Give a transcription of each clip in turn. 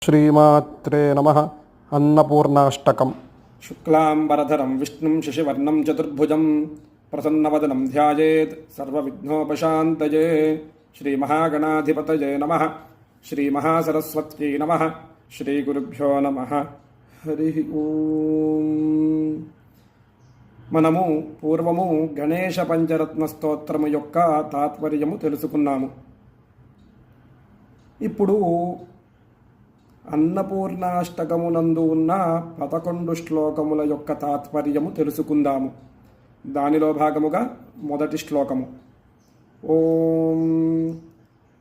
శ్రీమాత్రే నమః. అన్నపూర్ణాష్టకం. శుక్లాంబరధరం విష్ణుం శశివర్ణం చతుర్భుజం ప్రసన్నవదనం ధ్యాయేత్ సర్వవిఘ్నోపశాంతయే. శ్రీమహాగణాధిపతయే నమః. శ్రీమహాసరస్వత్యై నమః. శ్రీగురుభ్యో నమః. హరి ఓం. మనము పూర్వము గణేశ పంచరత్న స్తోత్రము యొక్క తాత్పర్యము తెలుసుకున్నాము. ఇప్పుడు అన్నపూర్ణాష్టకమునందు ఉన్న 11 శ్లోకముల యొక్క తాత్పర్యము తెలుసుకుందాము. దానిలో భాగముగా మొదటి శ్లోకము. ఓం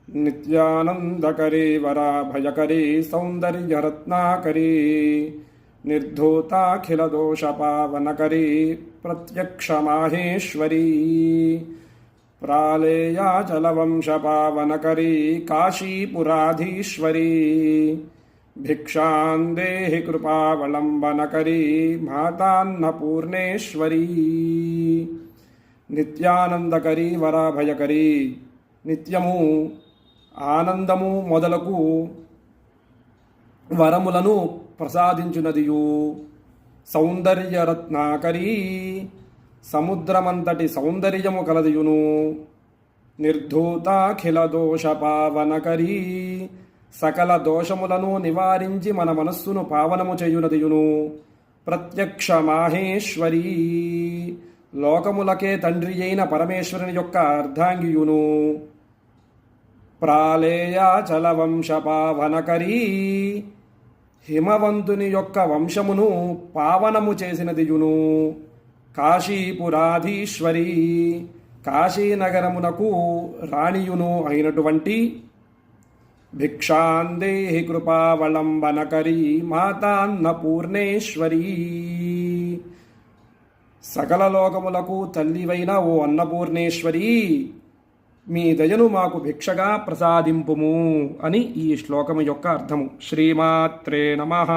నిత్యానందకరీ వరాభయకరీ సౌందర్యరత్నాకరీ నిర్ధూతాఖిలదోషపావనకరీ ప్రత్యక్షమాహేశ్వరీ ప్రాళేయాచలవంశపావనకరీ కాశీపురాధీశ్వరీ భిక్షాం దేహి కృపావలంబనకరీ మాతాన్నపూర్ణేశ్వరీ. నిత్యానందకరీ వరాభయకరీ, నిత్యము ఆనందము మొదలకు వరములను ప్రసాదించునదియు, సౌందర్యరత్నాకరీ సముద్రమంతటి సౌందర్యము కలదియును, నిర్ధూతాఖిల దోషపావనకరీ సకల దోషములను నివారించి మన మనస్సును పావనము చేయునదియును, ప్రత్యక్ష మాహేశ్వరీ లోకములకే తండ్రి అయిన పరమేశ్వరుని యొక్క అర్ధాంగియును, ప్రాళేయాచల వంశపావనకరీ హిమవంతుని యొక్క వంశమును పావనము చేసినదియును, కాశీపురాధీశ్వరీ కాశీనగరమునకు రాణియును అయినటువంటి భిక్షాందేహి కృపావలంబనకరీ మాతాన్నపూర్ణేశ్వరీ సకల లోకములకు తల్లివైన ఓ అన్నపూర్ణేశ్వరీ, మీ దయను మాకు భిక్షగా ప్రసాదింపుము అని ఈ శ్లోకము యొక్క అర్థము. శ్రీమాత్రే నమః.